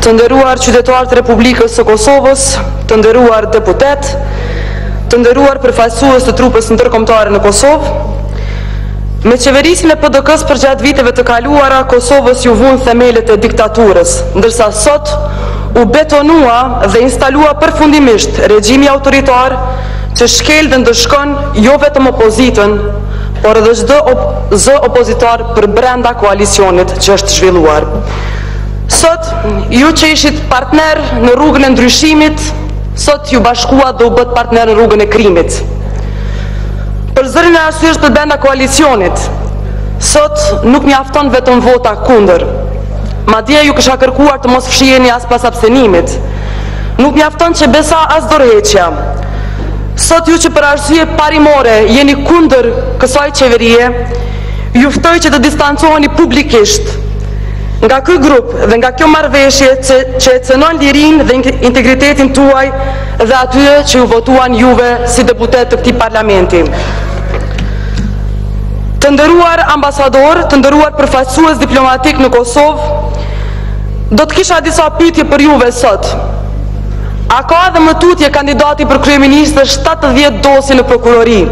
të nderuar qytetarë të Republikës së Kosovës, të nderuar deputet, të nderuar përfaqësues të trupës ndërkombëtare në Kosovë, me qeverisin e PDK-s për gjatë viteve të kaluara, Kosovës ju vun themelet e diktaturës, ndërsa sot u betonua dhe instalua përfundimisht regjimi autoritar që shkel dhe ndëshkon jo vetëm opozitën, por edhe çdo zë opozitar për brenda koalicionit që është zhvilluar. Sot, ju që ishit partner në rrugën e ndryshimit, sot ju bashkua dhe u bët partner në rrugën e krimit. Për zërin e arsyesh për brenda koalicionit, sot nuk mjafton vetëm vota kundër. Madje ju kisha kërkuar të mos fshiheni as pas abstenimit. Nuk mjafton që besa as dorëheqja. Sot ju që për arsye parimore jeni kundër kësaj qeverie, ju ftoj që të distancoheni publikisht nga ky grup dhe nga kjo marrëveshje që e cënon lirinë dhe integritetin tuaj dhe atyre që ju votuan juve si deputet të këtij parlamenti. Të nderuar ambasador, të nderuar përfaqësues diplomatik në Kosovë, do të kisha disa pyetje për juve sot. A ka dhe më tutje kandidati për kryeministër 70 dosje në prokurori?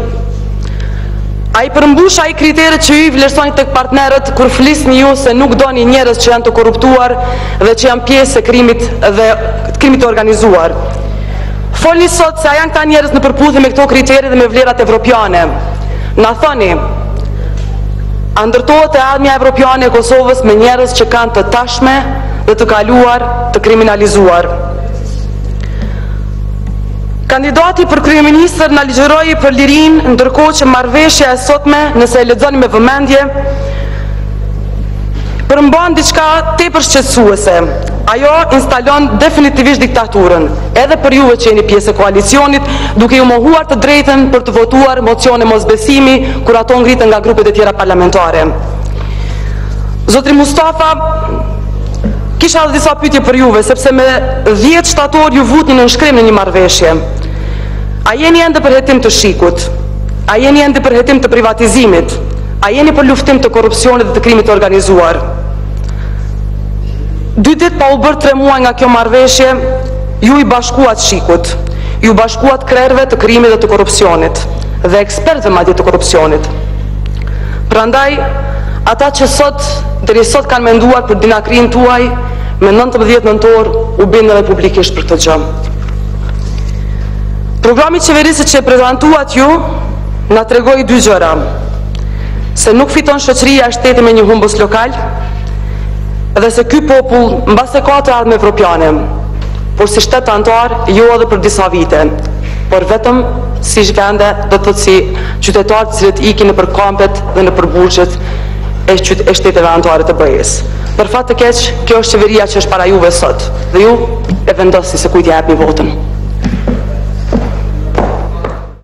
A i përmbush ai kriteret që ju i vlerësoni tek partnerët kur flisni ju se nuk doni njerëz që janë të korruptuar dhe që janë pjesë e krimit dhe krimit të organizuar? Folni sot se a janë këta njerëz në përputhje me këto kriteret dhe me vlerat evropiane. Na thoni, a ndërtohet e ardhmja evropiane e Kosovës me njerëz që kanë të tashme dhe të kaluar të kriminalizuar? Kandidati për kryeministër na ligjëroi për lirinë, ndërkohë që marrëveshja e sotme, nëse e lexoni me vëmendje, përmban diçka tepër shqetësuese. Ajo instalon definitivisht diktaturën, edhe për juve që jeni pjesë e koalicionit, duke ju mohuar të drejtën për të votuar mocione mosbesimi kur ato ngritën nga grupet e tjera parlamentare. Zotri Mustafa, kisha edhe disa pyetje për juve, sepse me 10 shtator ju vutni në nënshkrim në një marrëveshje. A jeni ende për hetim të shikut? A jeni ende për hetim të privatizimit? A jeni për luftim të korrupsionit dhe të krimit të organizuar? 2 ditë pa u bërë 3 muaj nga kjo marrëveshje, ju i bashkuat shikut, ju bashkuat krerëve të krimit dhe të korrupsionit, dhe ekspertëve madje të korrupsionit. Prandaj, ata që deri sot kanë menduar për dinakrinë tuaj, me 19 nëntor u bindën edhe publikisht për këtë gjë. Programi qeverisë që e prezantuat ju na tregoi 2 gjëra: se nuk fiton shoqëria e shtetit me një humbës lokal, dhe se ky popull mbase ka të ardhmë evropiane, por si shtet antar jo edhe për disa vite, por vetëm si vende, do të thotë si qytetarë të cilët ikin nëpër kampet dhe nëpër burgjet e shteteve anëtare të BE-s. Për fat të keq, kjo është qeveria që është para juve sot, dhe ju e vendosni se kujt ja japni votën.